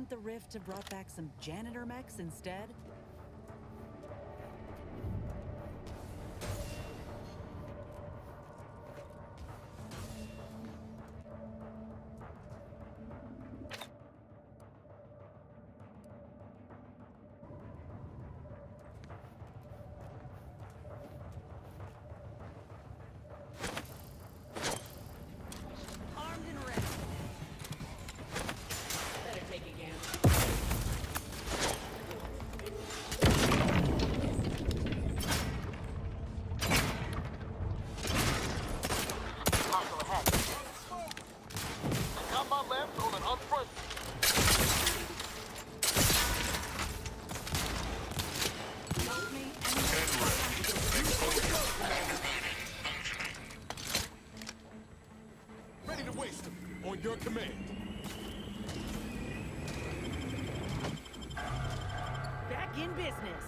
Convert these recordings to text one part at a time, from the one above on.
Couldn't the rift have brought back some janitor mechs instead? Armed and ready. Better take a gamble. Hostile ahead. I got my left on an unfriendly. Help me. Ready to waste them. On your command. Back in business.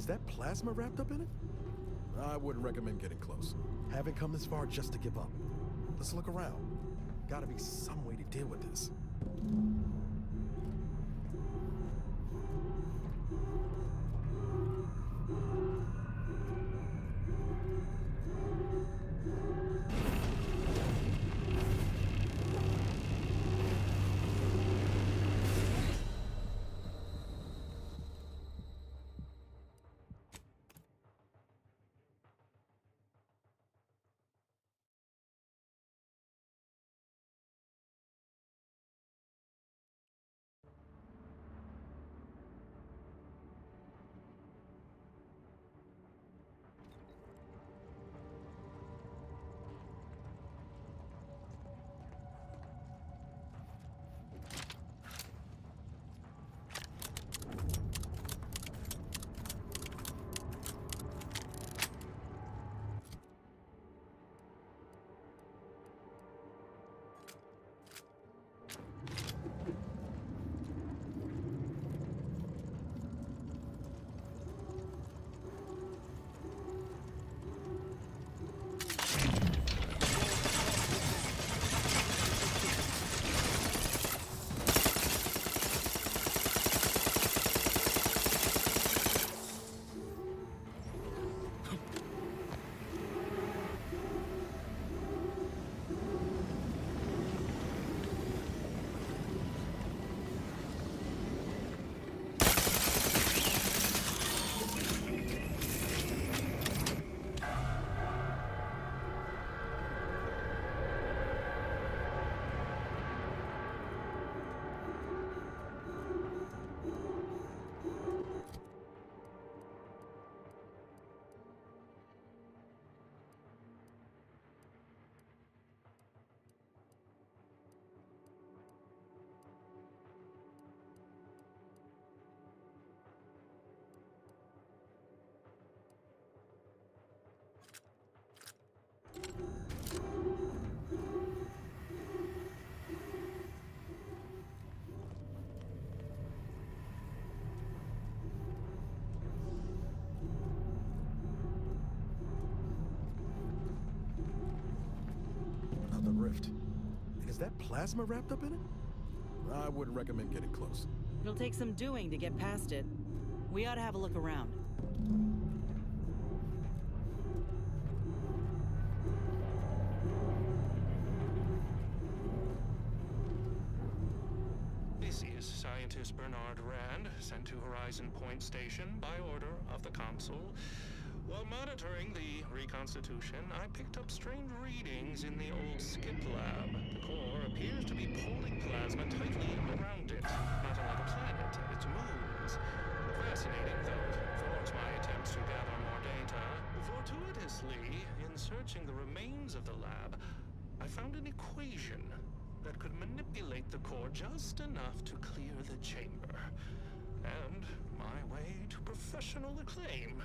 that plasma wrapped up in it? I wouldn't recommend getting close. Haven't come this far just to give up. Let's look around. Gotta be some way to deal with this. Another rift. And is that plasma wrapped up in it? I wouldn't recommend getting close. It'll take some doing to get past it. We ought to have a look around. This is scientist Bernard Rand, sent to Horizon Point Station by order of the Consul. While monitoring the reconstitution, I picked up strange readings in the old skip lab. The core appears to be pulling plasma tightly around it, not unlike a planet and its moons. Fascinating, though it thwarts my attempts to gather more data. Fortuitously, in searching the remains of the lab, I found an equation that could manipulate the core just enough to clear the chamber. And my way to professional acclaim.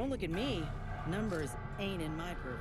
Don't look at me. Numbers ain't in my purview.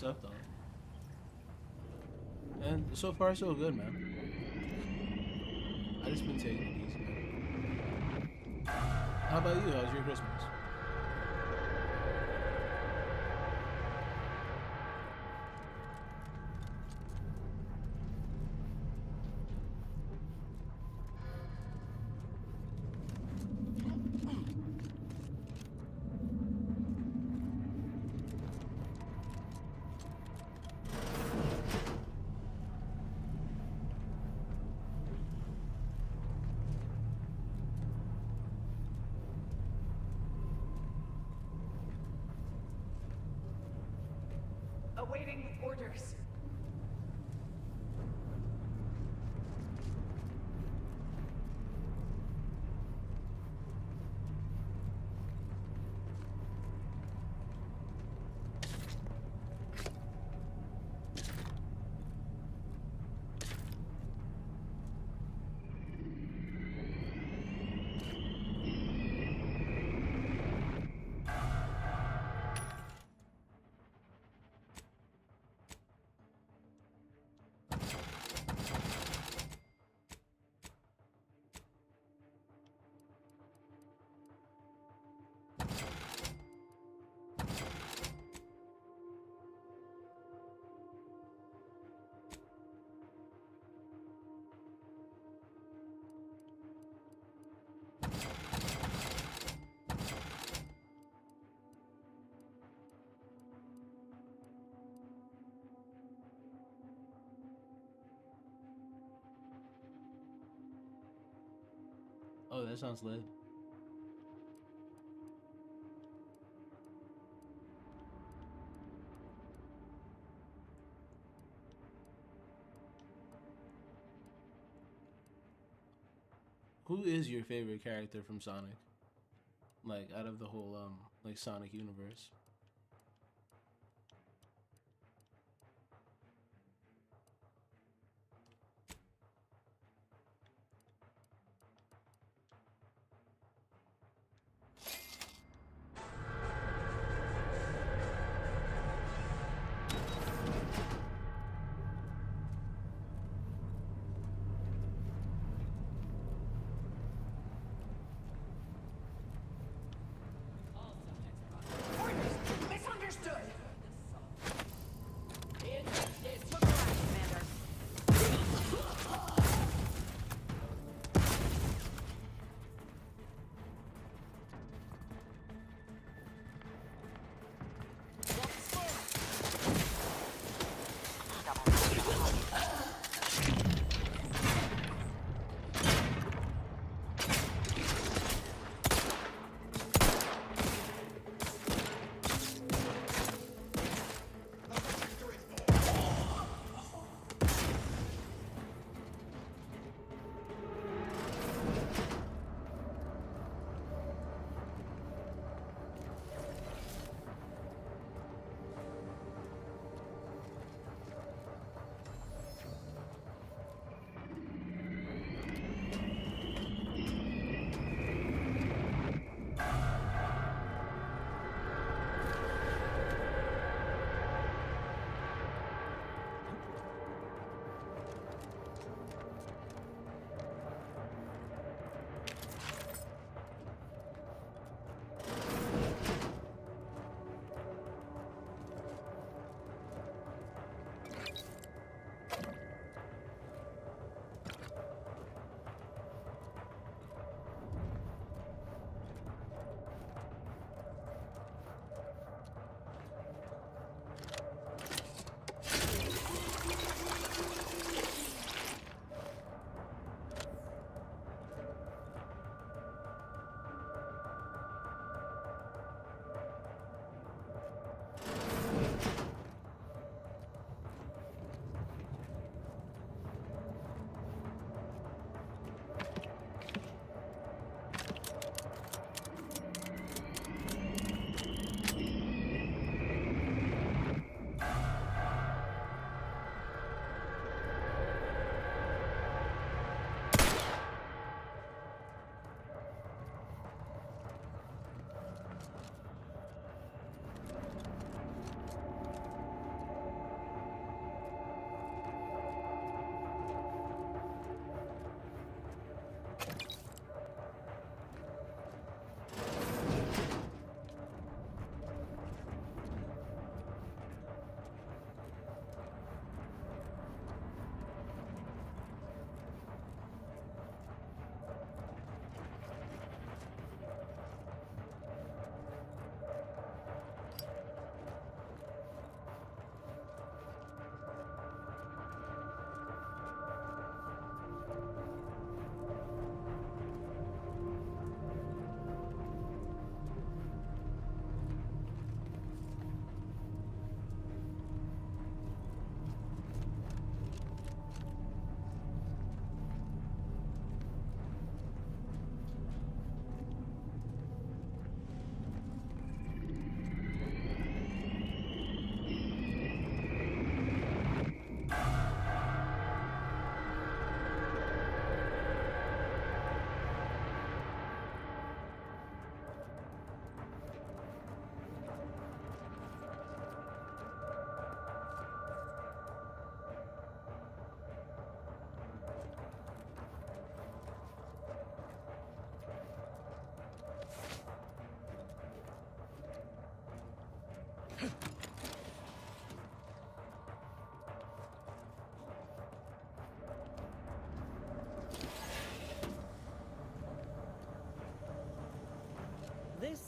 What's up, though? And so far, so good, man. I just been taking it easy, man. How about you? How's your Christmas? Awaiting orders. Oh, that sounds lit. Who is your favorite character from Sonic? Like, out of the whole, like, Sonic universe? Orders.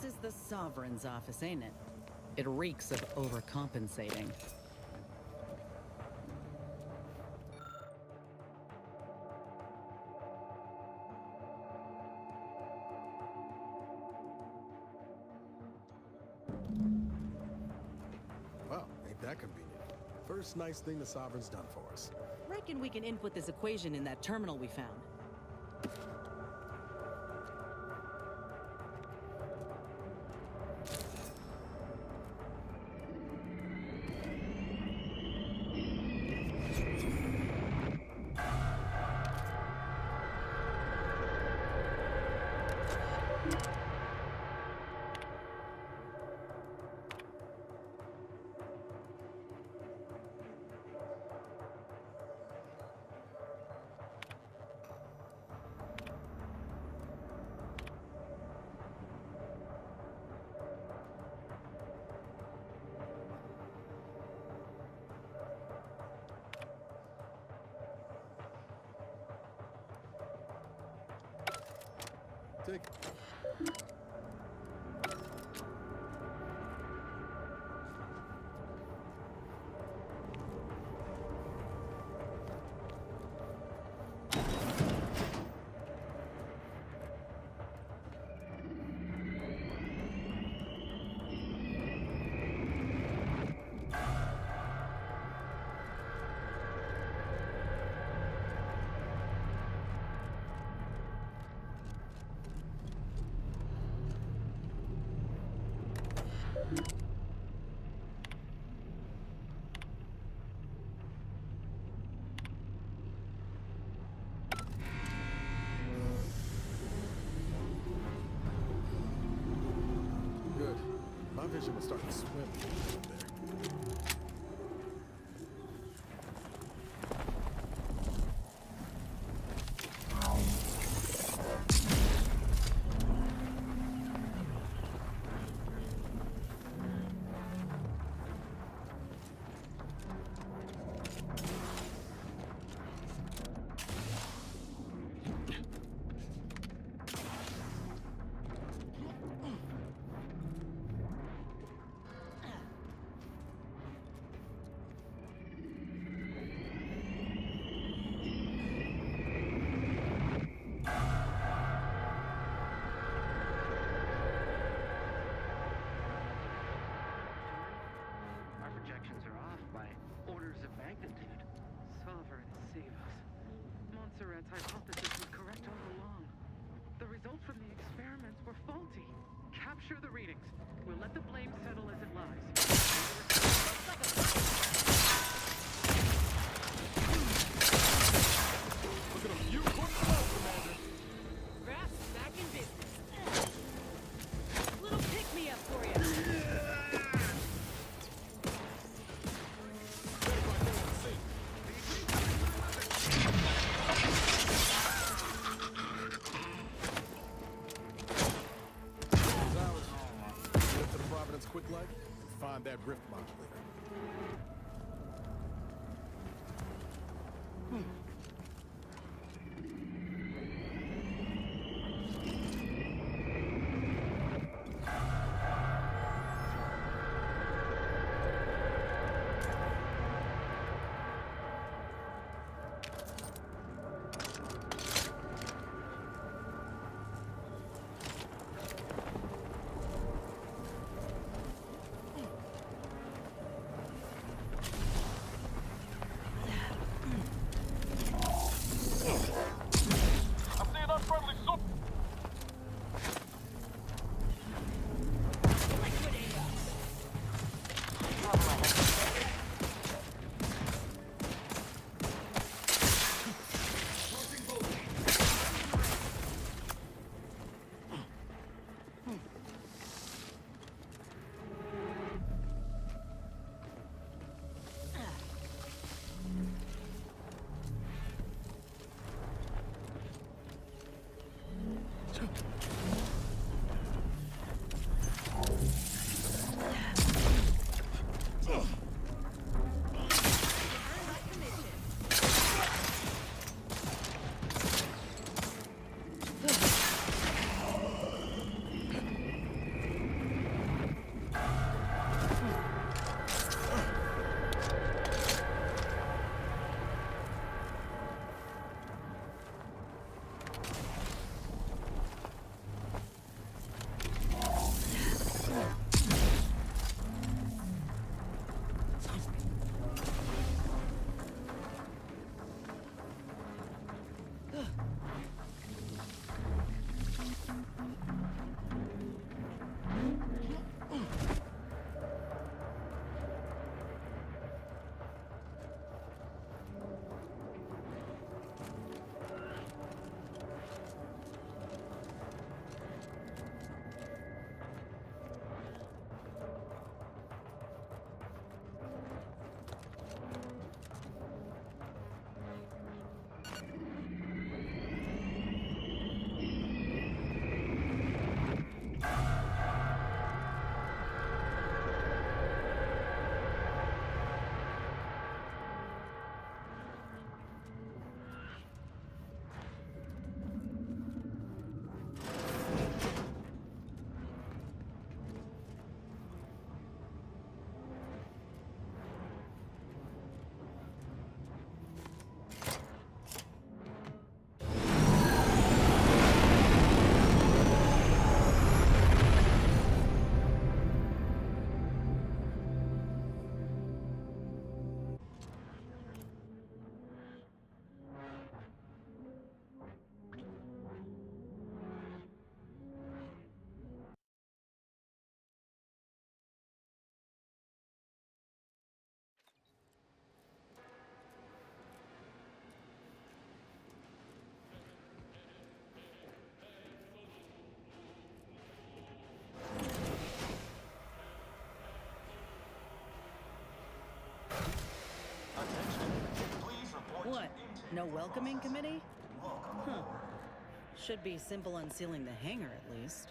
This is the Sovereign's office, ain't it? It reeks of overcompensating. Well, ain't that convenient. First nice thing the Sovereign's done for us. Reckon we can input this equation in that terminal we found. Take. Good. My vision was starting to swim up there. Our projections are off by orders of magnitude. Sovereign, save us. Montserrat's hypothesis was correct all along. The results from the experiments were faulty. Capture the readings. We'll let the blame settle as it lies. Look at him. You quick slow, Commander. Raps back in business. Little pick-me-up for you. Get to the Providence quick light and find that rift modulator. What? No welcoming committee? Huh. Should be simple unsealing the hangar at least.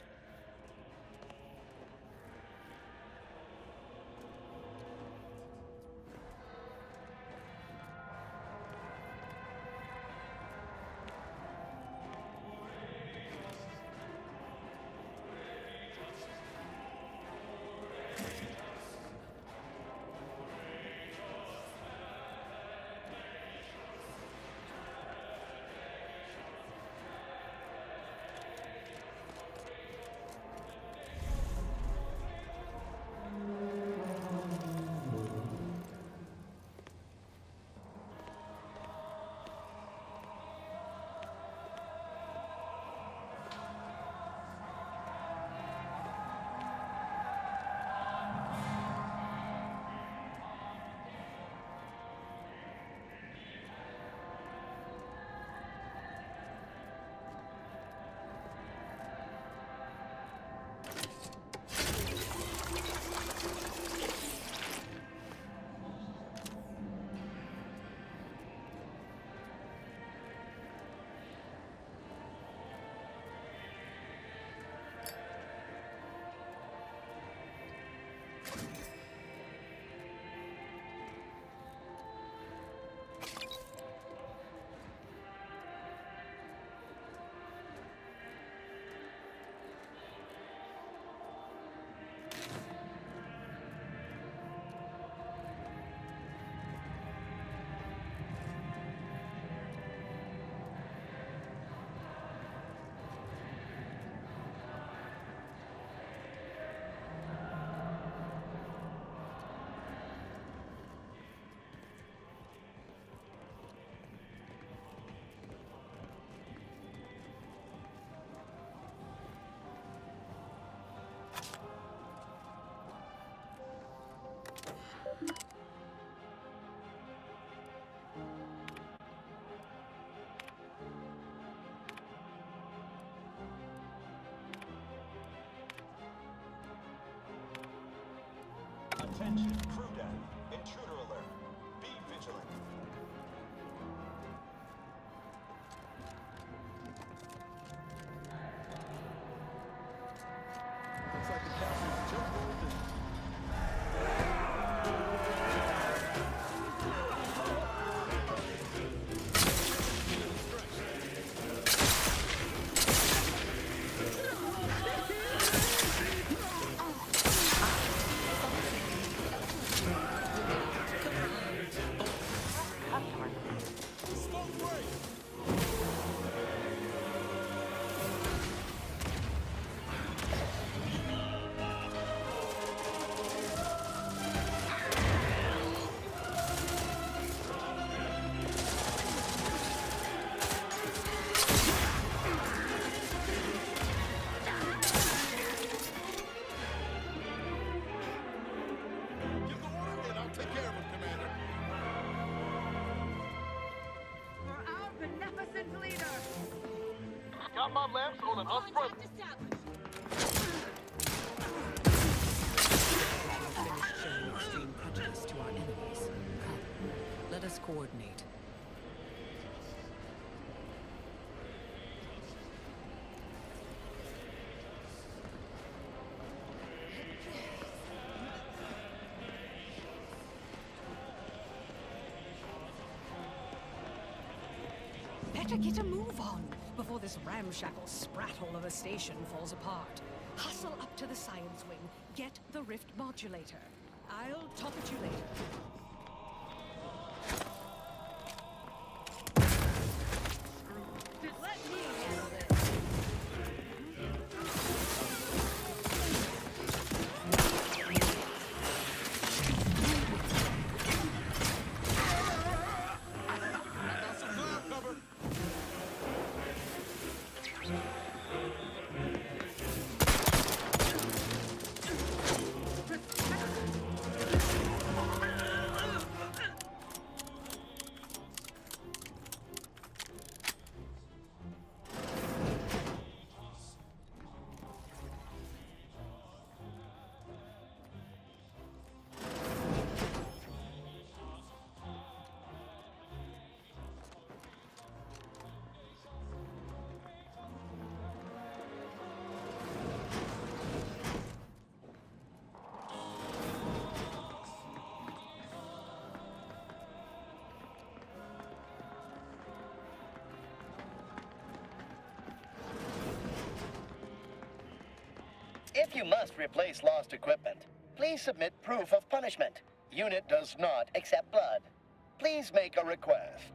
Attention, crew deck. Intruder alert. Be vigilant. Looks like the castle's just rolled in. Give the order and I'll take care of him, Commander. For our beneficent leader! Got my lamps on an unfriendly. Contact established. Finish showing extreme prejudice to our enemies. Come, let us coordinate. Better get a move on before this ramshackle sprathole of a station falls apart. Hustle up to the science wing. Get the rift modulator. I'll talk at you later. Let me handle this. If you must replace lost equipment, please submit proof of punishment. Unit does not accept blood. Please make a request.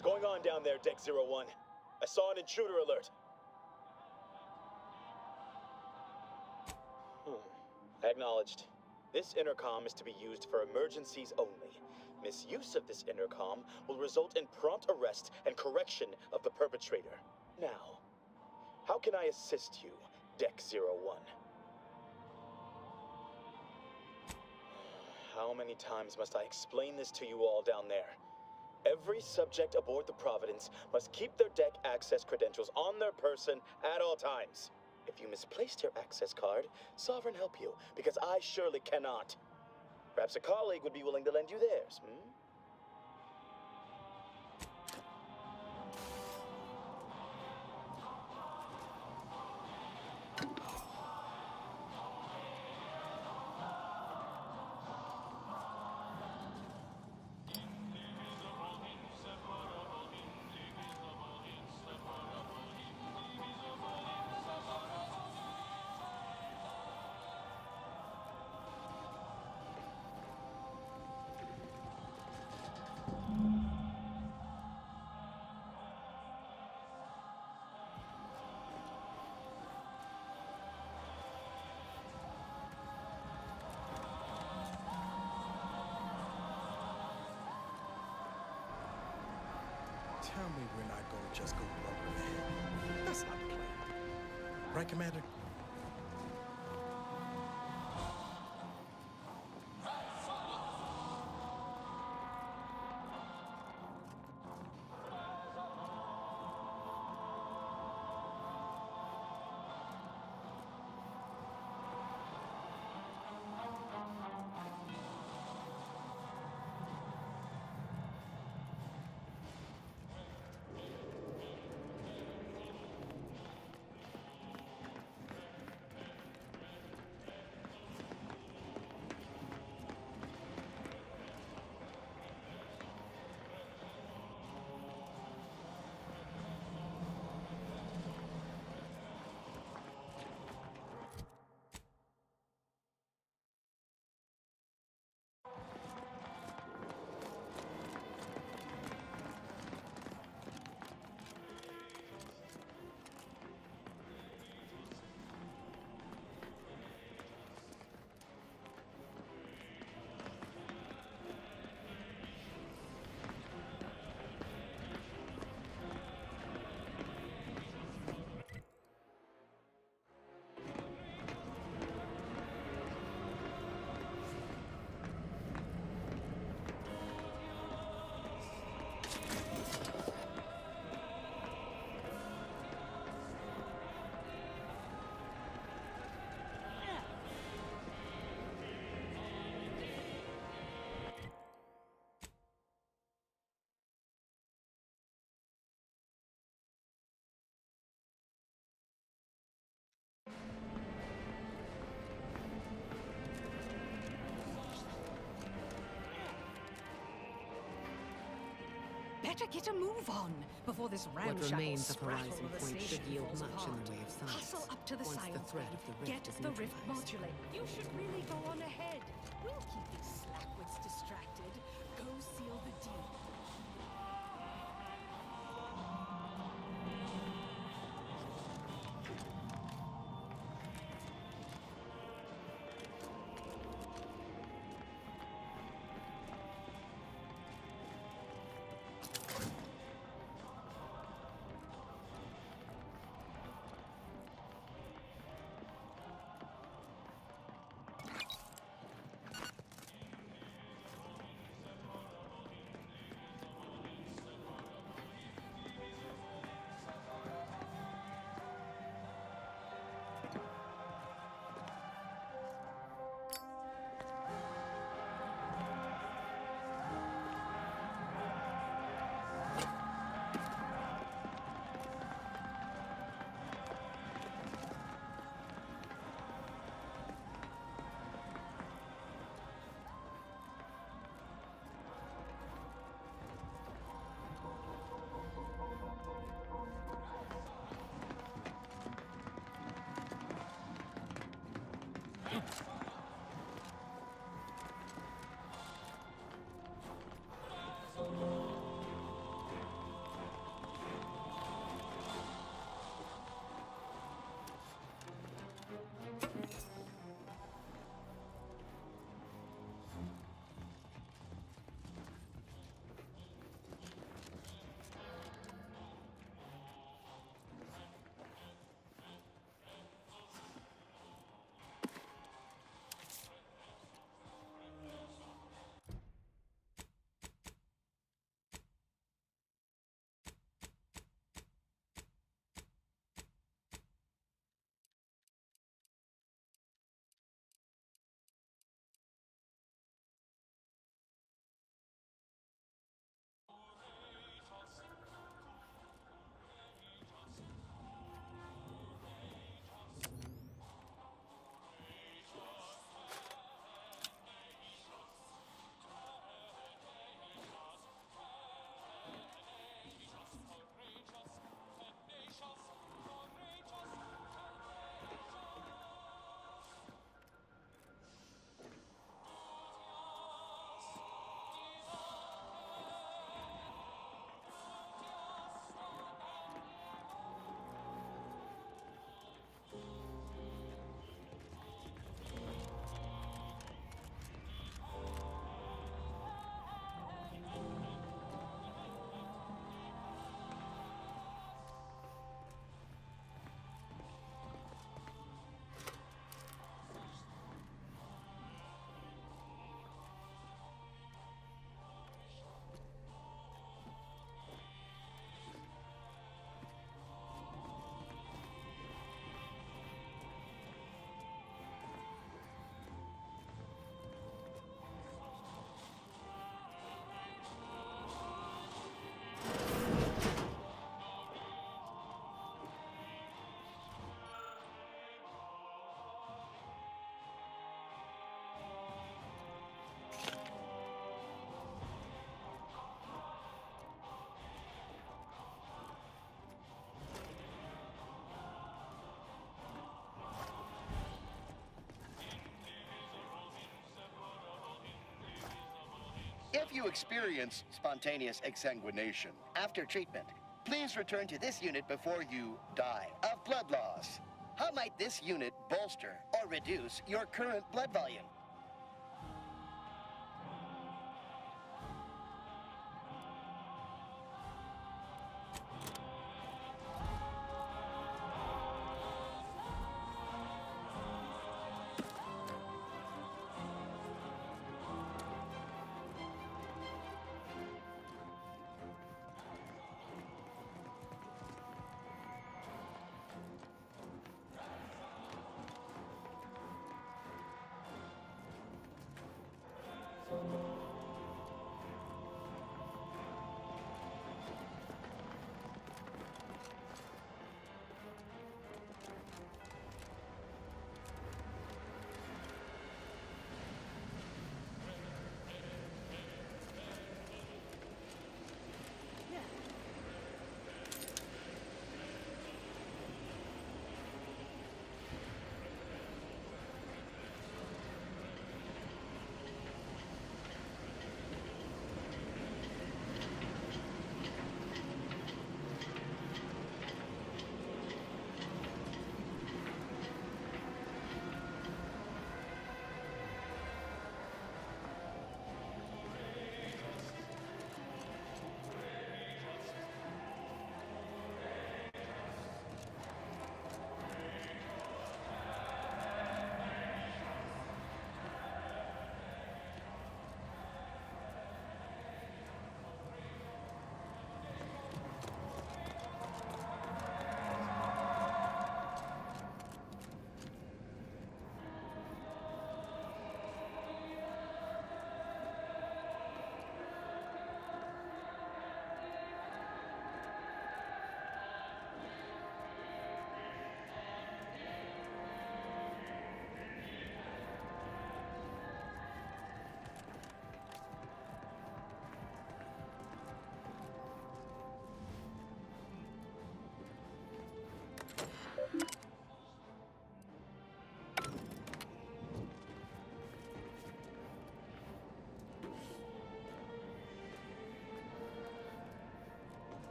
What's going on down there, Deck 01? I saw an intruder alert. Acknowledged. This intercom is to be used for emergencies only. Misuse of this intercom will result in prompt arrest and correction of the perpetrator. Now, how can I assist you, Deck 01? How many times must I explain this to you all down there? Every subject aboard the Providence must keep their deck access credentials on their person at all times. If you misplaced your access card, Sovereign help you, because I surely cannot. Perhaps a colleague would be willing to lend you theirs, hmm? Tell me we're not going to just go lumber ahead. That's not the plan. Right, Commander? Better get a move on before this ramshackle remains of sprackle Horizon of a Point should station yield falls much in apart. the way of science, Hustle up to the once the science threat wing. of the rift Get is the rift neutralized. modulator. You should really go on ahead. We'll keep these slackwits distracted. Go seal the deal. If you experience spontaneous exsanguination after treatment, please return to this unit before you die of blood loss. How might this unit bolster or reduce your current blood volume?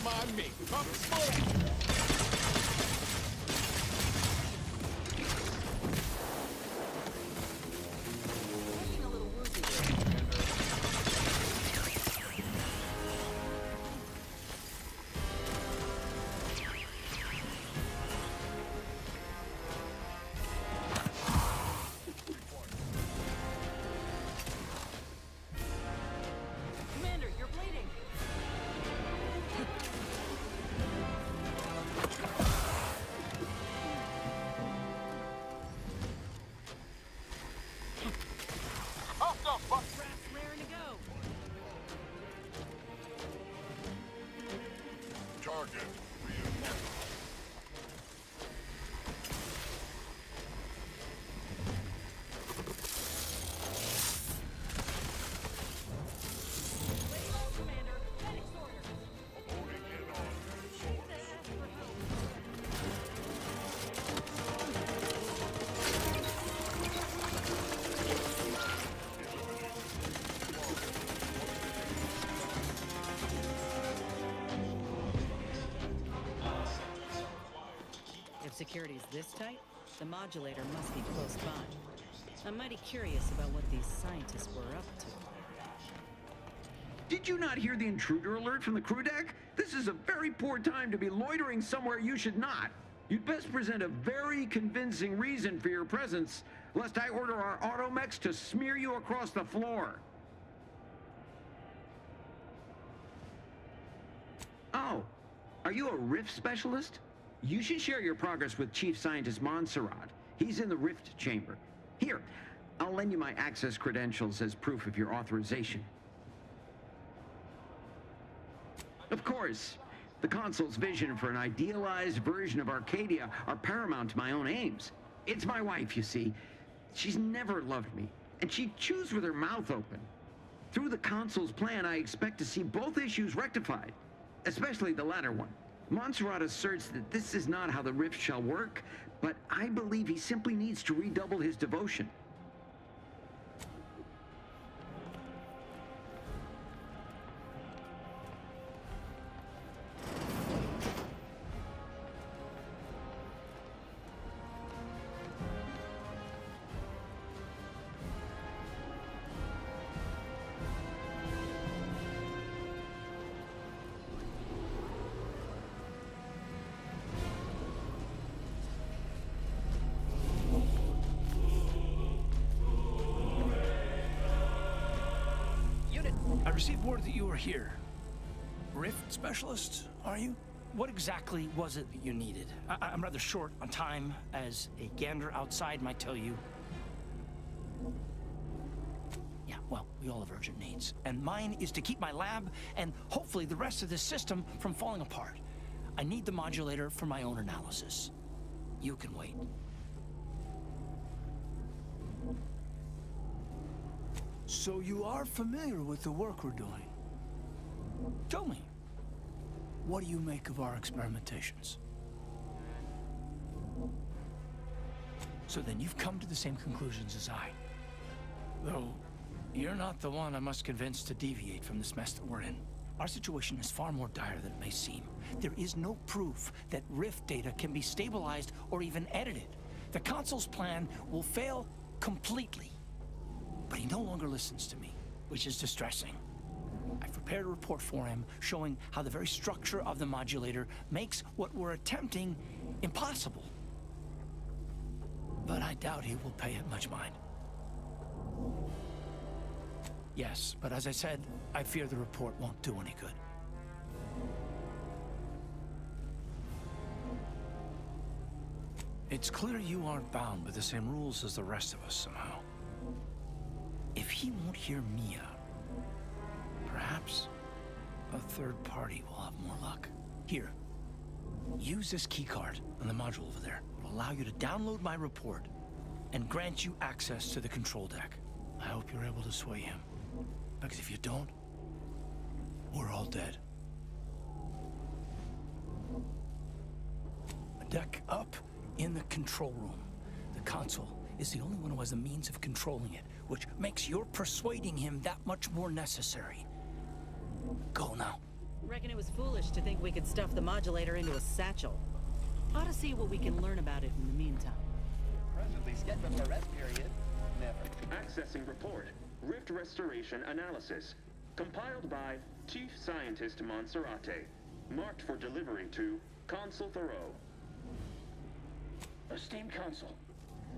Don't mind me. Come smoke. Looking a little woozy. Commander, you're bleeding. Hostile spot. Rats raring to go. Target reinforced. Lay low, Commander. Medics order. Loading in on source. That ask for help. If security's this tight, the modulator must be close by. I'm mighty curious about what these scientists were up to. Did you not hear the intruder alert from the crew deck? This is a very poor time to be loitering somewhere you should not. You'd best present a very convincing reason for your presence, lest I order our automechs to smear you across the floor. Oh, are you a rift specialist? You should share your progress with Chief Scientist Montserrat. He's in the rift chamber. Here, I'll lend you my access credentials as proof of your authorization. Of course, the consul's vision for an idealized version of Arcadia are paramount to my own aims. It's my wife, you see. She's never loved me, and she chews with her mouth open. Through the consul's plan, I expect to see both issues rectified, especially the latter one. Montserrat asserts that this is not how the rift shall work, but I believe he simply needs to redouble his devotion. I received word that you were here. Rift specialist, are you? What exactly was it that you needed? I'm rather short on time, as a gander outside might tell you. Yeah, well, we all have urgent needs. And mine is to keep my lab and hopefully the rest of this system from falling apart. I need the modulator for my own analysis. You can wait. So you are familiar with the work we're doing? Tell me, what do you make of our experimentations? So then you've come to the same conclusions as I. Though, you're not the one I must convince to deviate from this mess that we're in. Our situation is far more dire than it may seem. There is no proof that Rift data can be stabilized or even edited. The Consul's plan will fail completely. But he no longer listens to me, which is distressing. I've prepared a report for him showing how the very structure of the modulator makes what we're attempting impossible. But I doubt he will pay it much mind. Yes, but as I said, I fear the report won't do any good. It's clear you aren't bound by the same rules as the rest of us somehow. If he won't hear me out, perhaps a third party will have more luck. Here, use this keycard on the module over there. It will allow you to download my report and grant you access to the control deck. I hope you're able to sway him, because if you don't, we're all dead. A deck up in the control room. The console is the only one who has the means of controlling it, which makes your persuading him that much more necessary. Go now. Reckon it was foolish to think we could stuff the modulator into a satchel. Ought to see what we can learn about it in the meantime. Presently scheduled for rest period. Never. Accessing report. Rift restoration analysis. Compiled by Chief Scientist Monserrate. Marked for delivery to Consul Thoreau. Esteemed Consul,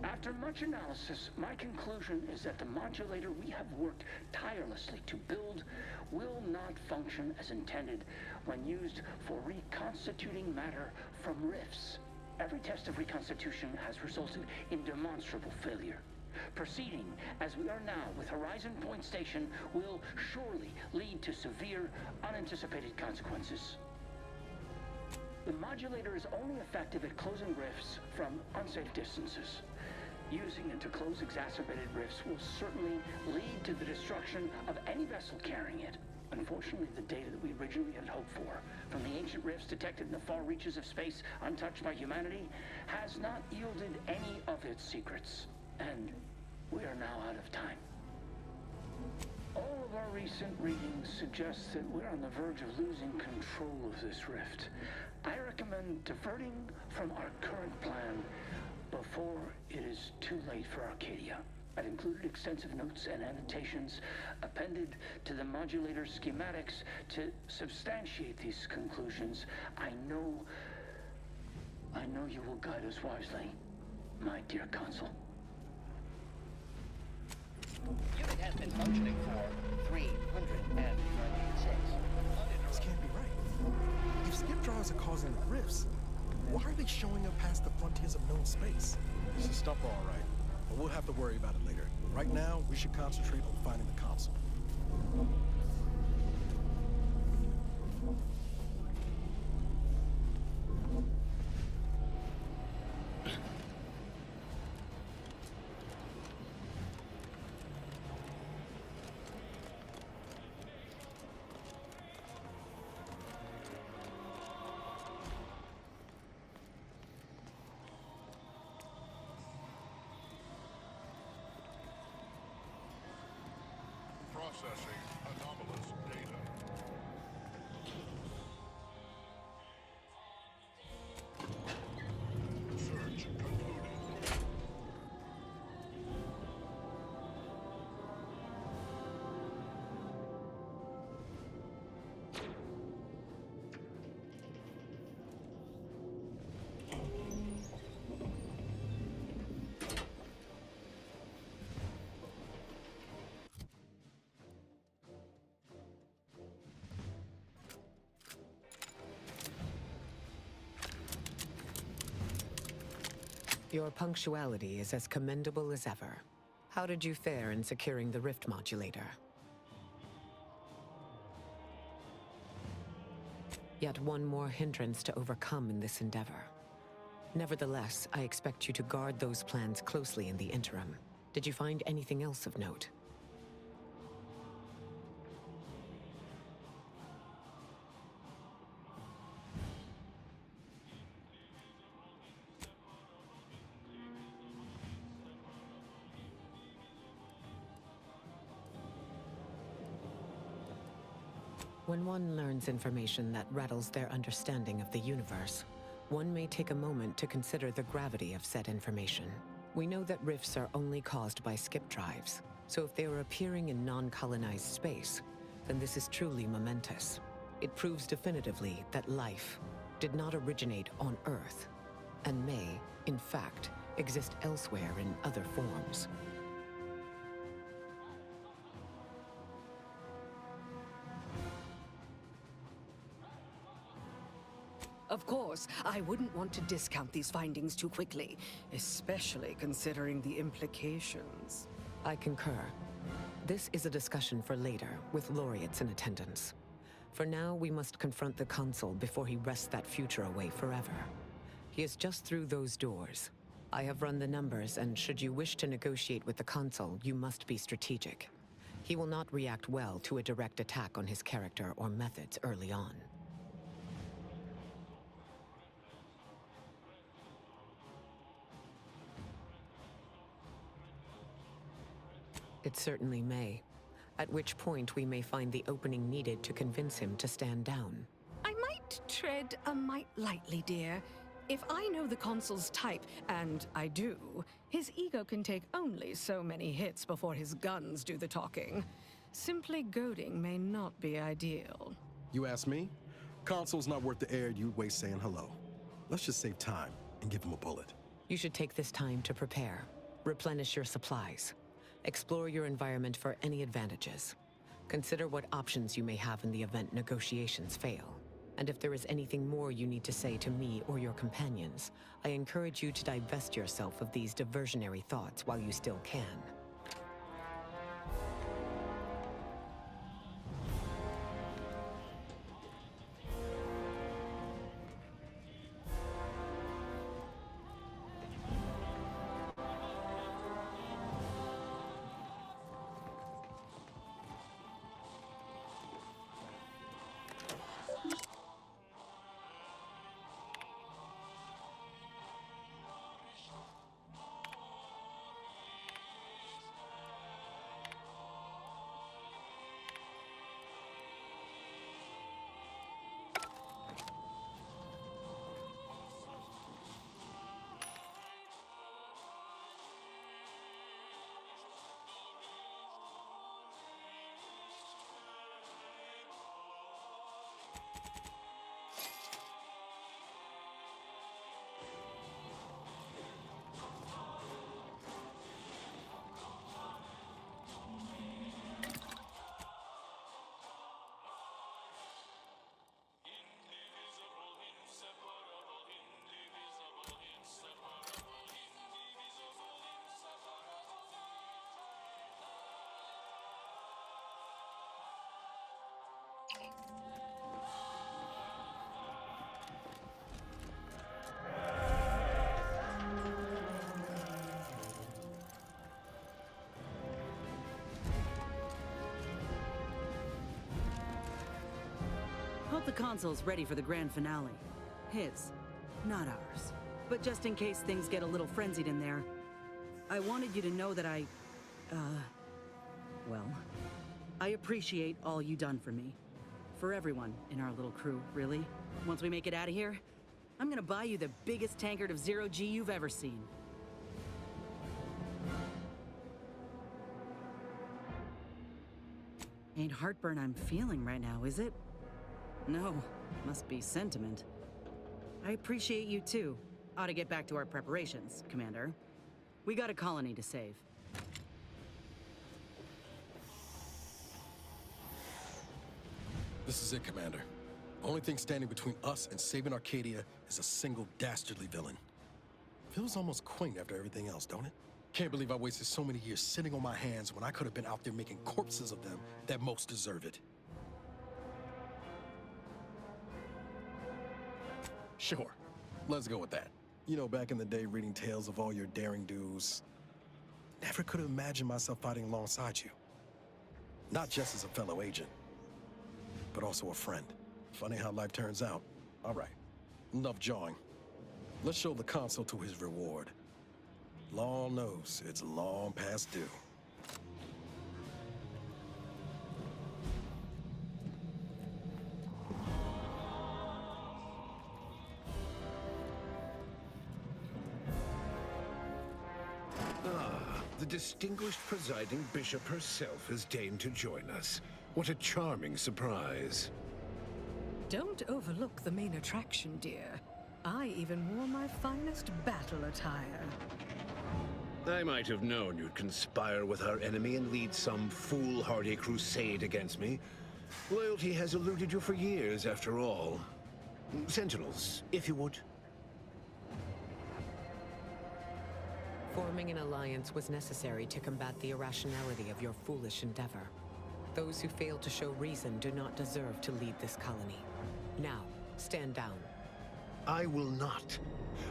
after much analysis, my conclusion is that the modulator we have worked tirelessly to build will not function as intended when used for reconstituting matter from rifts. Every test of reconstitution has resulted in demonstrable failure. Proceeding as we are now with Horizon Point Station will surely lead to severe, unanticipated consequences. The modulator is only effective at closing rifts from unsafe distances. Using it to close exacerbated rifts will certainly lead to the destruction of any vessel carrying it. Unfortunately, the data that we originally had hoped for from the ancient rifts detected in the far reaches of space untouched by humanity has not yielded any of its secrets. And we are now out of time. All of our recent readings suggest that we're on the verge of losing control of this rift. I recommend diverting from our current plan before it is too late for Arcadia. I've included extensive notes and annotations appended to the modulator schematics to substantiate these conclusions. I know you will guide us wisely, my dear Consul. Unit has been functioning for 396. This can't be right. If skip drives are causing the rifts, why are they showing up past the frontiers of known space? This is stuff all right, but we'll have to worry about it later. Right now, we should concentrate on finding the console. Processing anomalous data. Search concluded. Your punctuality is as commendable as ever. How did you fare in securing the rift modulator? Yet one more hindrance to overcome in this endeavor. Nevertheless, I expect you to guard those plans closely in the interim. Did you find anything else of note? When one learns information that rattles their understanding of the universe, one may take a moment to consider the gravity of said information. We know that rifts are only caused by skip drives, so if they are appearing in non-colonized space, then this is truly momentous. It proves definitively that life did not originate on Earth, and may, in fact, exist elsewhere in other forms. Of course, I wouldn't want to discount these findings too quickly, especially considering the implications. I concur. This is a discussion for later, with laureates in attendance. For now, we must confront the Consul before he wrests that future away forever. He is just through those doors. I have run the numbers, and should you wish to negotiate with the Consul, you must be strategic. He will not react well to a direct attack on his character or methods early on. It certainly may. at which point we may find the opening needed to convince him to stand down. I might tread a mite lightly, dear. If I know the consul's type, and I do, his ego can take only so many hits before his guns do the talking. Simply goading may not be ideal. You ask me? Consul's not worth the air you'd waste saying hello. Let's just save time and give him a bullet. You should take this time to prepare, replenish your supplies, explore your environment for any advantages. Consider what options you may have in the event negotiations fail. And if there is anything more you need to say to me or your companions, I encourage you to divest yourself of these diversionary thoughts while you still can. Hope the console's ready for the grand finale. His, not ours. But just in case things get a little frenzied in there, I wanted you to know that well, I appreciate all you done for me. For everyone in our little crew, really. Once we make it out of here, I'm gonna buy you the biggest tankard of zero-G you've ever seen. Ain't heartburn I'm feeling right now, is it? No, must be sentiment. I appreciate you too. Ought to get back to our preparations, Commander. We got a colony to save. This is it, Commander. Only thing standing between us and saving Arcadia is a single dastardly villain. Feels almost quaint after everything else, don't it? Can't believe I wasted so many years sitting on my hands when I could have been out there making corpses of them that most deserve it. Sure, let's go with that. You know, back in the day, reading tales of all your daring do's, never could have imagined myself fighting alongside you. Not just as a fellow agent, but also a friend. Funny how life turns out. All right, enough jawing. Let's show the consul to his reward. Law knows it's long past due. The distinguished presiding bishop herself has deigned to join us. What a charming surprise. Don't overlook the main attraction, dear. I even wore my finest battle attire. I might have known you'd conspire with our enemy and lead some foolhardy crusade against me. Loyalty has eluded you for years, after all. Sentinels, if you would. Forming an alliance was necessary to combat the irrationality of your foolish endeavor. Those who fail to show reason do not deserve to lead this colony. Now, stand down. I will not.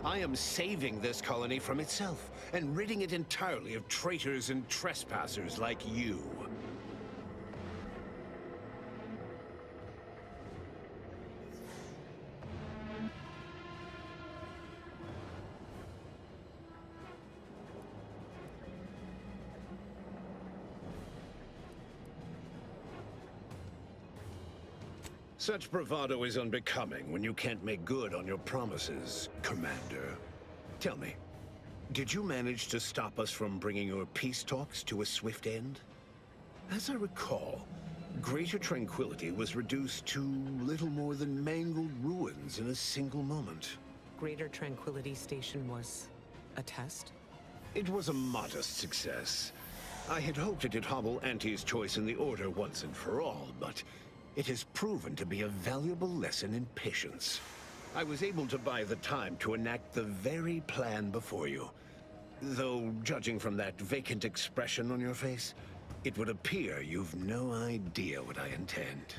I am saving this colony from itself, and ridding it entirely of traitors and trespassers like you. Such bravado is unbecoming when you can't make good on your promises, Commander. Tell me, did you manage to stop us from bringing your peace talks to a swift end? As I recall, Greater Tranquility was reduced to little more than mangled ruins in a single moment. Greater Tranquility Station was a test? It was a modest success. I had hoped it'd hobble Auntie's choice in the Order once and for all, but it has proven to be a valuable lesson in patience. I was able to buy the time to enact the very plan before you. Though, judging from that vacant expression on your face, it would appear you've no idea what I intend.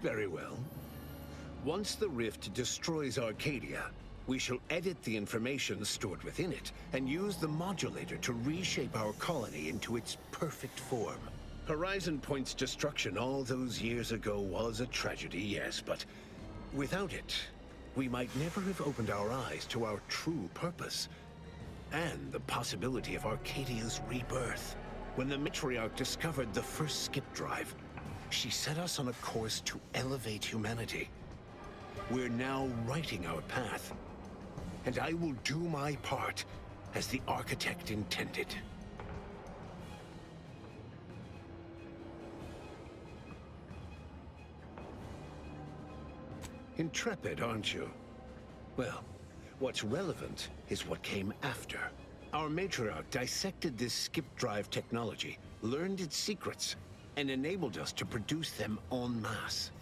Very well. Once the rift destroys Arcadia, we shall edit the information stored within it and use the modulator to reshape our colony into its perfect form. Horizon Point's destruction all those years ago was a tragedy, yes, but without it, we might never have opened our eyes to our true purpose and the possibility of Arcadia's rebirth. When the Matriarch discovered the first skip drive, she set us on a course to elevate humanity. We're now writing our path, and I will do my part as the Architect intended. Intrepid, aren't you? Well, what's relevant is what came after. Our Matriarch dissected this skip drive technology, learned its secrets, and enabled us to produce them en masse,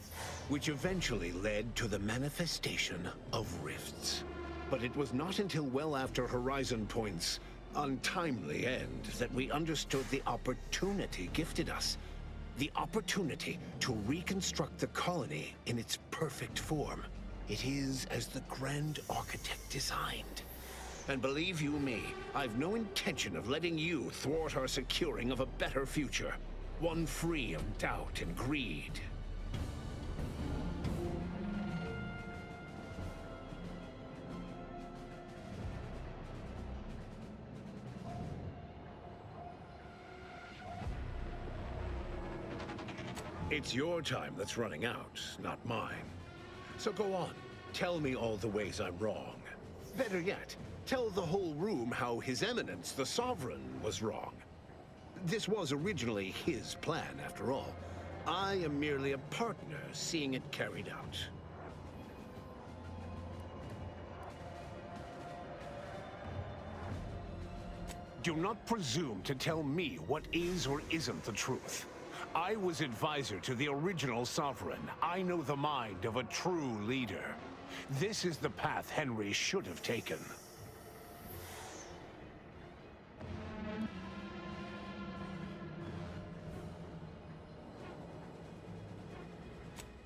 which eventually led to the manifestation of rifts. But it was not until well after Horizon Point's untimely end that we understood the opportunity gifted us. The opportunity to reconstruct the colony in its perfect form. It is as the Grand Architect designed. And believe you me, I've no intention of letting you thwart our securing of a better future. One free of doubt and greed. It's your time that's running out, not mine. So go on, tell me all the ways I'm wrong. Better yet, tell the whole room how His Eminence, the Sovereign, was wrong. This was originally his plan, after all. I am merely a partner seeing it carried out. Do not presume to tell me what is or isn't the truth. I was advisor to the original Sovereign. I know the mind of a true leader. This is the path Henry should have taken.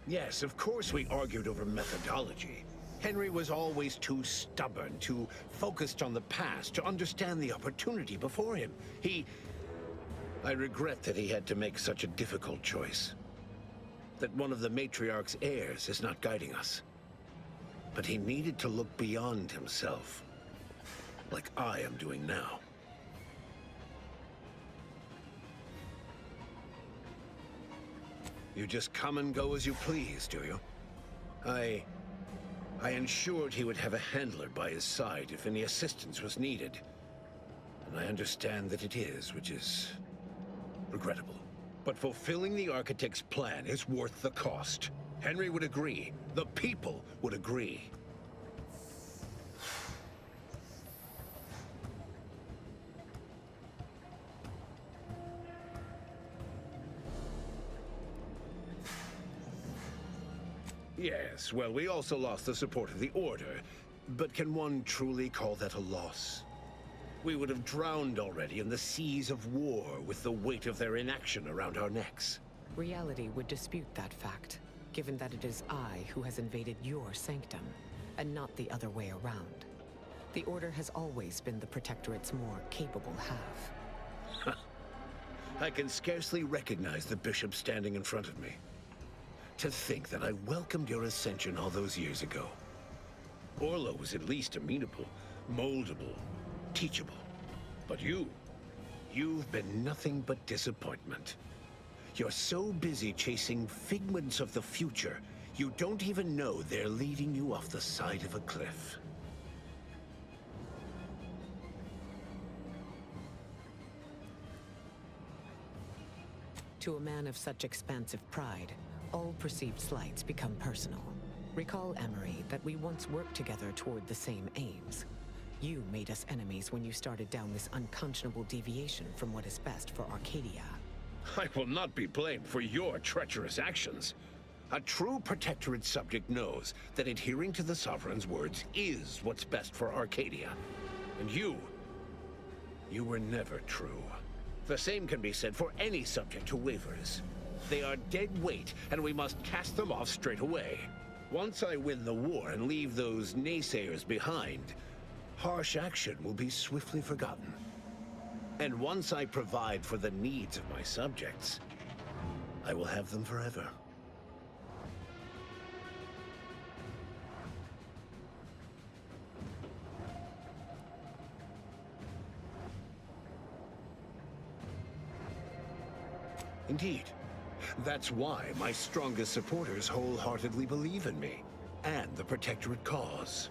Yes, of course we argued over methodology. Henry was always too stubborn, too focused on the past to understand the opportunity before him. I regret that he had to make such a difficult choice. That one of the Matriarch's heirs is not guiding us. But he needed to look beyond himself, like I am doing now. You just come and go as you please, do you? I ensured he would have a handler by his side if any assistance was needed. And I understand that it is, which is regrettable. But fulfilling the Architect's plan is worth the cost. Henry would agree. The people would agree. Yes, well, we also lost the support of the Order. But can one truly call that a loss? We would have drowned already in the seas of war with the weight of their inaction around our necks. Reality would dispute that fact, given that it is I who has invaded your sanctum, and not the other way around. The Order has always been the Protectorate's more capable half. I can scarcely recognize the Bishop standing in front of me. To think that I welcomed your ascension all those years ago. Orlo was at least amenable, moldable. teachable. But you've been nothing but disappointment. You're so busy chasing figments of the future, you don't even know they're leading you off the side of a cliff. To a man of such expansive pride, all perceived slights become personal. Recall, Emery, that we once worked together toward the same aims. You made us enemies when you started down this unconscionable deviation from what is best for Arcadia. I will not be blamed for your treacherous actions. A true Protectorate subject knows that adhering to the Sovereign's words is what's best for Arcadia. And you were never true. The same can be said for any subject who wavers. They are dead weight, and we must cast them off straight away. Once I win the war and leave those naysayers behind, harsh action will be swiftly forgotten. And once I provide for the needs of my subjects, I will have them forever. Indeed. That's why my strongest supporters wholeheartedly believe in me, and the Protectorate cause.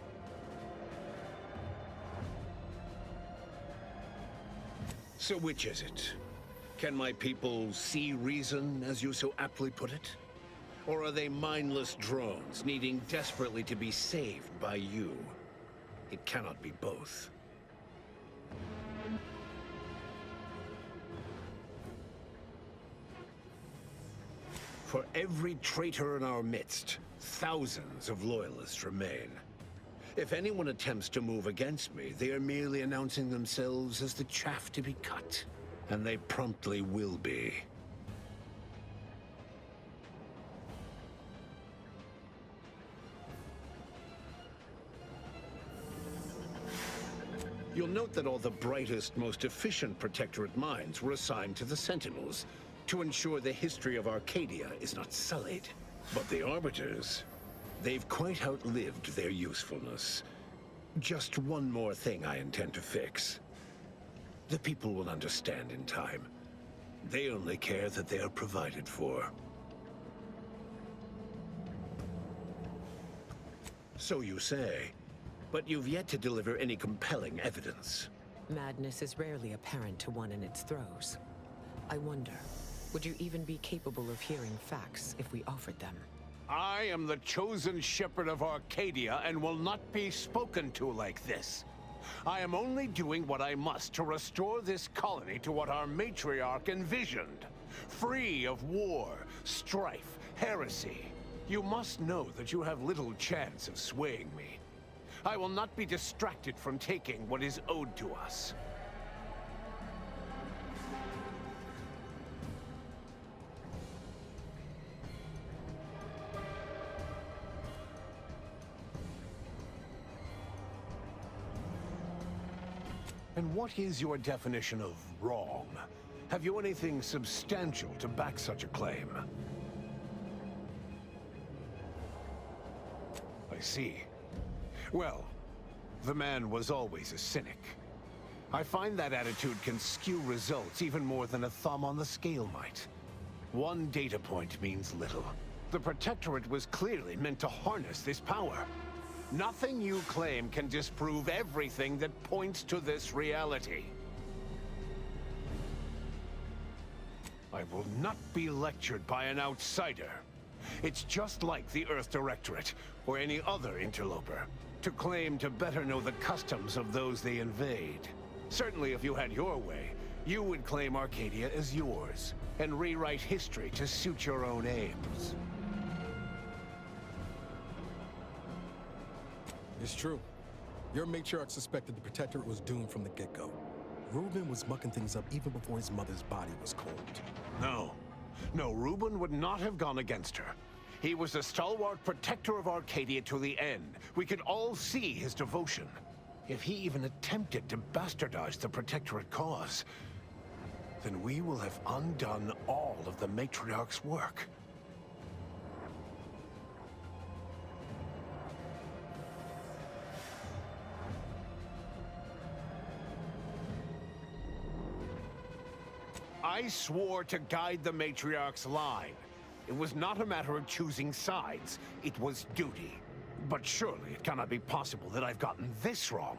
So which is it? Can my people see reason, as you so aptly put it? Or are they mindless drones needing desperately to be saved by you? It cannot be both. For every traitor in our midst, thousands of loyalists remain. If anyone attempts to move against me, they are merely announcing themselves as the chaff to be cut. And they promptly will be. You'll note that all the brightest, most efficient Protectorate minds were assigned to the Sentinels, to ensure the history of Arcadia is not sullied. But the Arbiters, they've quite outlived their usefulness. Just one more thing I intend to fix. The people will understand in time. They only care that they are provided for. So you say, but you've yet to deliver any compelling evidence. Madness is rarely apparent to one in its throes. I wonder, would you even be capable of hearing facts if we offered them? I am the chosen shepherd of Arcadia and will not be spoken to like this. I am only doing what I must to restore this colony to what our matriarch envisioned. Free of war, strife, heresy. You must know that you have little chance of swaying me. I will not be distracted from taking what is owed to us. And what is your definition of wrong? Have you anything substantial to back such a claim? I see. Well, the man was always a cynic. I find that attitude can skew results even more than a thumb on the scale might. One data point means little. The Protectorate was clearly meant to harness this power. Nothing you claim can disprove everything that points to this reality. I will not be lectured by an outsider. It's just like the Earth Directorate, or any other interloper, to claim to better know the customs of those they invade. Certainly if you had your way, you would claim Arcadia as yours, and rewrite history to suit your own aims. It's true. Your matriarch suspected the Protectorate was doomed from the get-go. Reuben was mucking things up even before his mother's body was cold. No, Reuben would not have gone against her. He was a stalwart protector of Arcadia to the end. We could all see his devotion. If he even attempted to bastardize the Protectorate cause, then we will have undone all of the matriarch's work. I swore to guide the Matriarch's line. It was not a matter of choosing sides, it was duty. But surely it cannot be possible that I've gotten this wrong.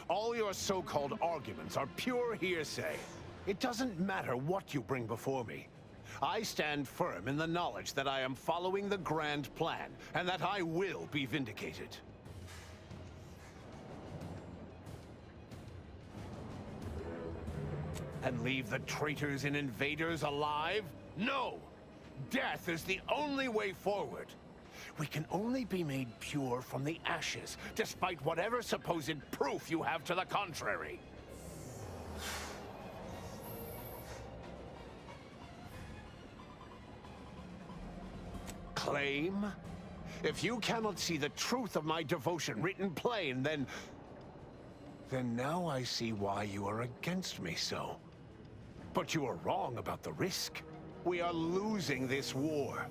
All your so-called arguments are pure hearsay. It doesn't matter what you bring before me. I stand firm in the knowledge that I am following the grand plan, and that I will be vindicated. And leave the traitors and invaders alive? No! Death is the only way forward. We can only be made pure from the ashes, despite whatever supposed proof you have to the contrary. Claim? If you cannot see the truth of my devotion written plain, then now I see why you are against me so. But you are wrong about the risk. We are losing this war.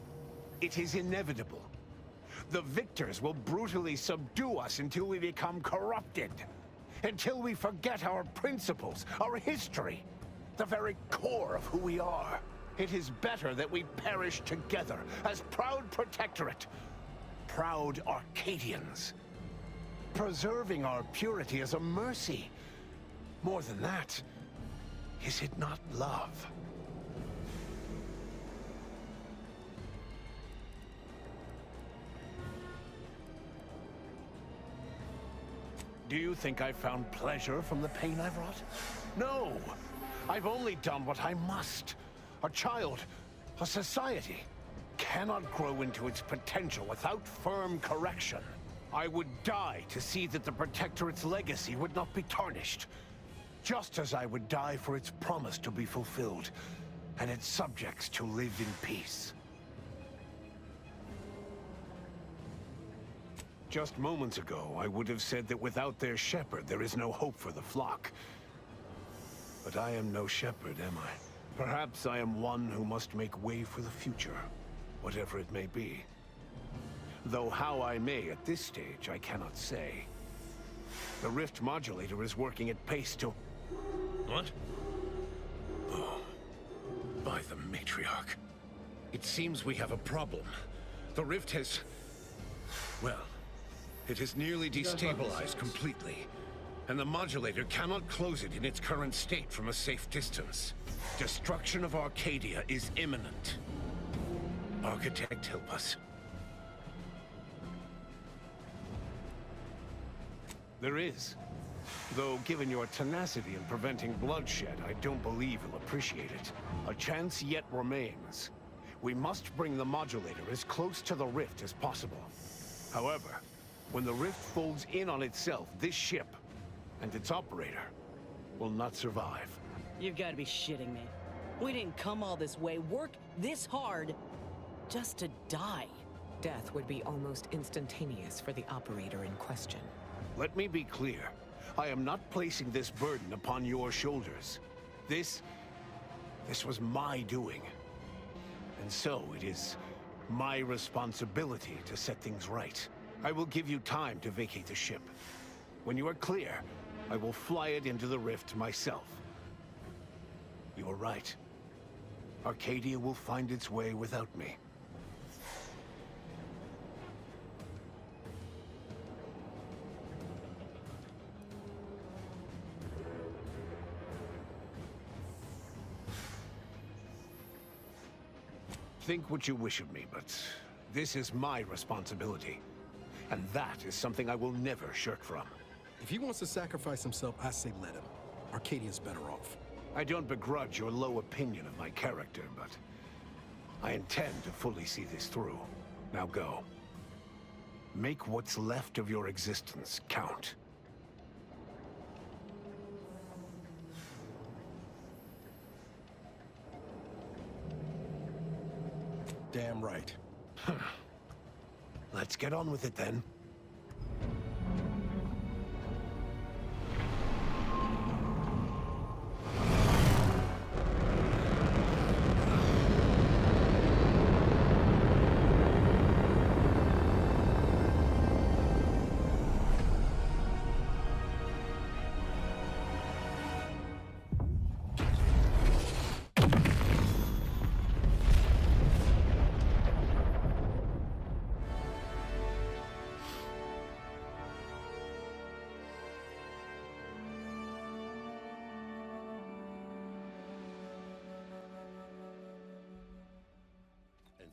It is inevitable. The victors will brutally subdue us until we become corrupted. Until we forget our principles, our history, the very core of who we are. It is better that we perish together as proud protectorate, proud Arcadians. Preserving our purity is a mercy. More than that, is it not love? Do you think I found pleasure from the pain I brought? No! I've only done what I must. A child, a society, cannot grow into its potential without firm correction. I would die to see that the Protectorate's legacy would not be tarnished. Just as I would die for its promise to be fulfilled, and its subjects to live in peace. Just moments ago, I would have said that without their shepherd, there is no hope for the flock. But I am no shepherd, am I? Perhaps I am one who must make way for the future, whatever it may be. Though how I may at this stage, I cannot say. The Rift Modulator is working at pace to... What? Oh, by the Matriarch. It seems we have a problem. The Rift has... well, it has nearly destabilized completely. And the modulator cannot close it in its current state from a safe distance. Destruction of Arcadia is imminent. Architect, help us. There is. Though, given your tenacity in preventing bloodshed, I don't believe you'll appreciate it. A chance yet remains. We must bring the modulator as close to the Rift as possible. However, when the Rift folds in on itself, this ship and its operator will not survive. You've got to be shitting me. We didn't come all this way, work this hard, just to die. Death would be almost instantaneous for the operator in question. Let me be clear. I am not placing this burden upon your shoulders. This was my doing. And so it is my responsibility to set things right. I will give you time to vacate the ship. When you are clear, I will fly it into the Rift myself. You are right. Arcadia will find its way without me. Think what you wish of me, but this is my responsibility. And that is something I will never shirk from. If he wants to sacrifice himself, I say let him. Arcadia's better off. I don't begrudge your low opinion of my character, but I intend to fully see this through. Now go. Make what's left of your existence count. Damn right. Let's get on with it then.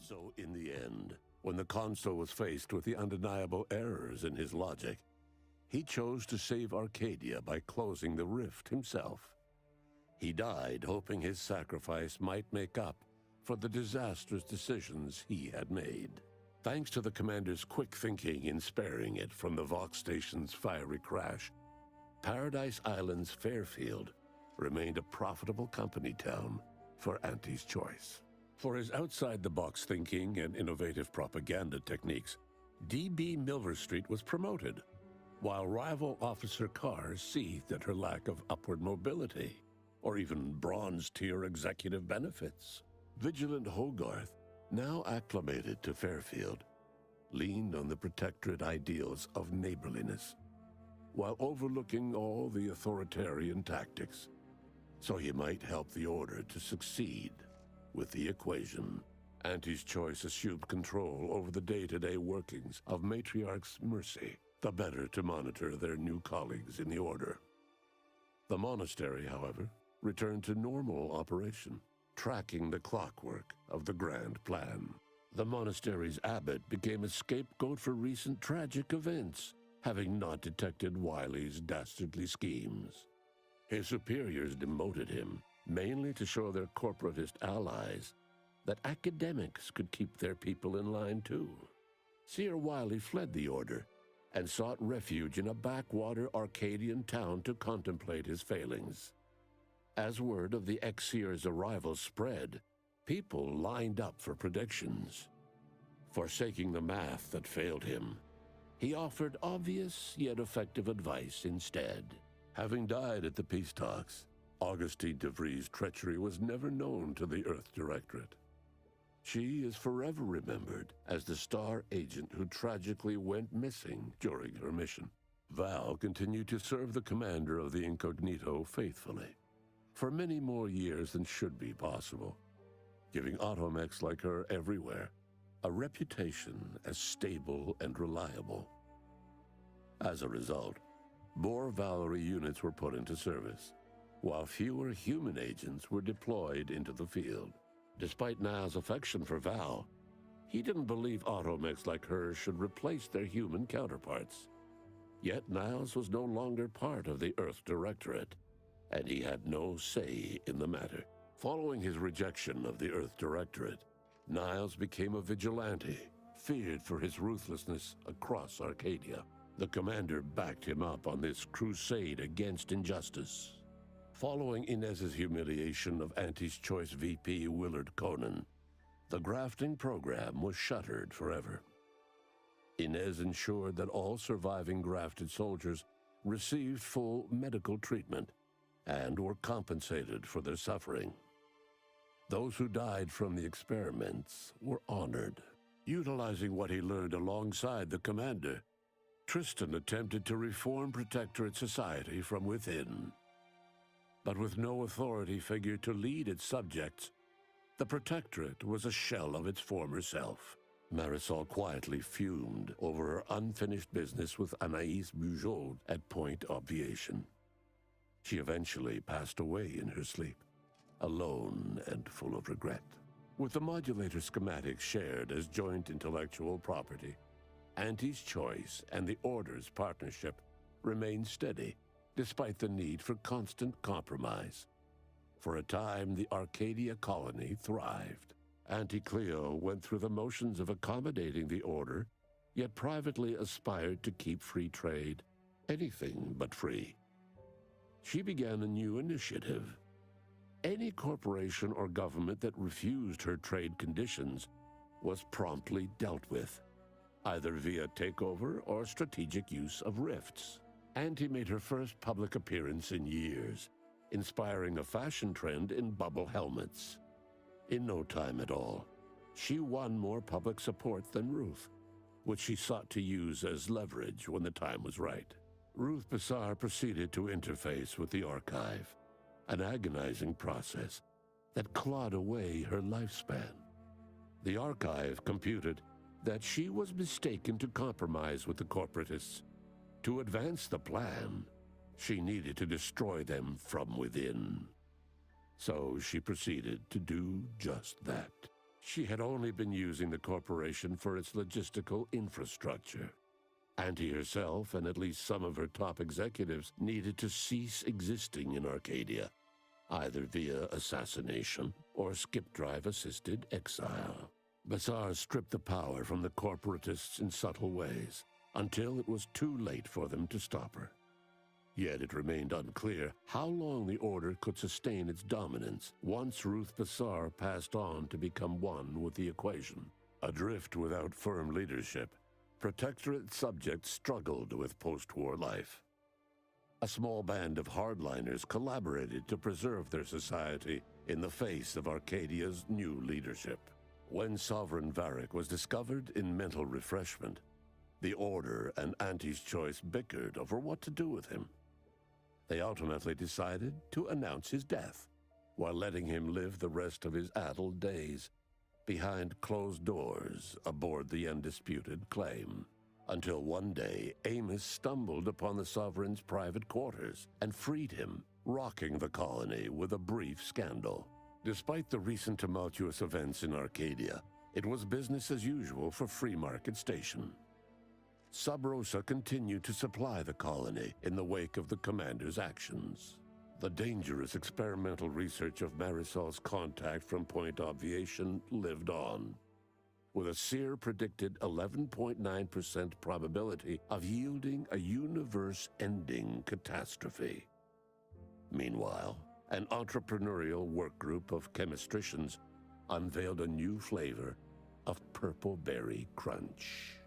So in the end, when the Consul was faced with the undeniable errors in his logic, he chose to save Arcadia by closing the rift himself. He died hoping his sacrifice might make up for the disastrous decisions he had made. Thanks to the Commander's quick thinking in sparing it from the Vox Station's fiery crash, Paradise Island's Fairfield remained a profitable company town for Auntie's Choice. For his outside-the-box thinking and innovative propaganda techniques, D.B. Milverstreet was promoted, while rival Officer Carr seethed at her lack of upward mobility, or even bronze-tier executive benefits. Vigilant Hogarth, now acclimated to Fairfield, leaned on the Protectorate ideals of neighborliness, while overlooking all the authoritarian tactics, so he might help the Order to succeed with the equation. Auntie's Choice assumed control over the day-to-day workings of Matriarch's Mercy, the better to monitor their new colleagues in the Order. The monastery, however, returned to normal operation, tracking the clockwork of the grand plan. The monastery's abbot became a scapegoat for recent tragic events, having not detected Wiley's dastardly schemes. His superiors demoted him, mainly to show their corporatist allies that academics could keep their people in line too. Seer Wiley fled the Order and sought refuge in a backwater Arcadian town to contemplate his failings. As word of the ex-seer's arrival spread, people lined up for predictions. Forsaking the math that failed him, he offered obvious yet effective advice instead. Having died at the peace talks, Augustine de Vries' treachery was never known to the Earth Directorate. She is forever remembered as the star agent who tragically went missing during her mission. Val continued to serve the commander of the Incognito faithfully, for many more years than should be possible, giving automechs like her everywhere a reputation as stable and reliable. As a result, more Valerie units were put into service, while fewer human agents were deployed into the field. Despite Niles' affection for Val, he didn't believe automechs like her should replace their human counterparts. Yet Niles was no longer part of the Earth Directorate, and he had no say in the matter. Following his rejection of the Earth Directorate, Niles became a vigilante, feared for his ruthlessness across Arcadia. The commander backed him up on this crusade against injustice. Following Inez's humiliation of Auntie's Choice VP Willard Conan, the grafting program was shuttered forever. Inez ensured that all surviving grafted soldiers received full medical treatment and were compensated for their suffering. Those who died from the experiments were honored. Utilizing what he learned alongside the commander, Tristan attempted to reform Protectorate society from within. But with no authority figure to lead its subjects, the Protectorate was a shell of its former self. Marisol quietly fumed over her unfinished business with Anaïs Bujold at Point Obviation. She eventually passed away in her sleep, alone and full of regret. With the modulator schematics shared as joint intellectual property, Auntie's Choice and the Order's partnership remained steady, despite the need for constant compromise. For a time, the Arcadia colony thrived. Auntie Cleo went through the motions of accommodating the Order, yet privately aspired to keep free trade anything but free. She began a new initiative. Any corporation or government that refused her trade conditions was promptly dealt with, either via takeover or strategic use of rifts. Auntie made her first public appearance in years, inspiring a fashion trend in bubble helmets. In no time at all, she won more public support than Ruth, which she sought to use as leverage when the time was right. Ruth Bassar proceeded to interface with the Archive, an agonizing process that clawed away her lifespan. The Archive computed that she was mistaken to compromise with the corporatists. To advance the plan, she needed to destroy them from within. So she proceeded to do just that. she had only been using the corporation for its logistical infrastructure. Auntie herself and at least some of her top executives needed to cease existing in Arcadia, either via assassination or skip-drive-assisted exile. Bazaar stripped the power from the corporatists in subtle ways, until it was too late for them to stop her. Yet it remained unclear how long the Order could sustain its dominance once Ruth Bazaar passed on to become one with the equation. Adrift without firm leadership, Protectorate subjects struggled with post-war life. A small band of hardliners collaborated to preserve their society in the face of Arcadia's new leadership. When Sovereign Varric was discovered in mental refreshment, the Order and Auntie's Choice bickered over what to do with him. They ultimately decided to announce his death, while letting him live the rest of his addled days behind closed doors aboard the undisputed claim. Until one day, Amos stumbled upon the Sovereign's private quarters and freed him, rocking the colony with a brief scandal. Despite the recent tumultuous events in Arcadia, it was business as usual for Free Market Station. Sub Rosa continued to supply the colony in the wake of the commander's actions. The dangerous experimental research of Marisol's contact from Point Obviation lived on, with a Seer predicted 11.9% probability of yielding a universe-ending catastrophe. Meanwhile, an entrepreneurial work group of chemistricians unveiled a new flavor of Purple Berry Crunch.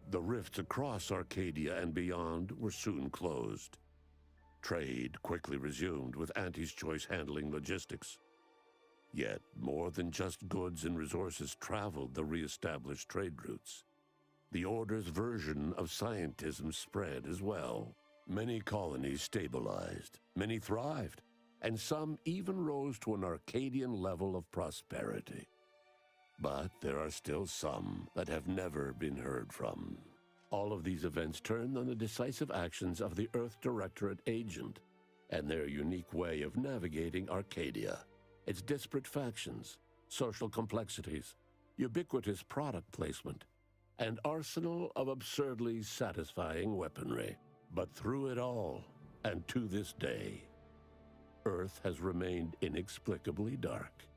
The rifts across Arcadia and beyond were soon closed. Trade quickly resumed, with Auntie's Choice handling logistics. Yet, more than just goods and resources traveled the re-established trade routes. The Order's version of scientism spread as well. Many colonies stabilized, many thrived, and some even rose to an Arcadian level of prosperity. But there are still some that have never been heard from. All of these events turned on the decisive actions of the Earth Directorate agent and their unique way of navigating Arcadia, its disparate factions, social complexities, ubiquitous product placement, and arsenal of absurdly satisfying weaponry. But through it all, and to this day, Earth has remained inexplicably dark.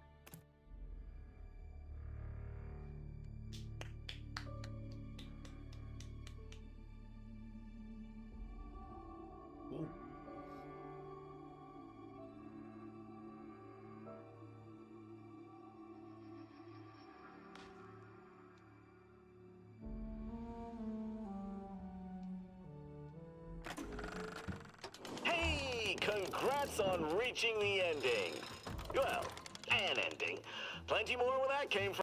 Hey, congrats on reaching the ending. Well, an ending. Plenty more where that came from.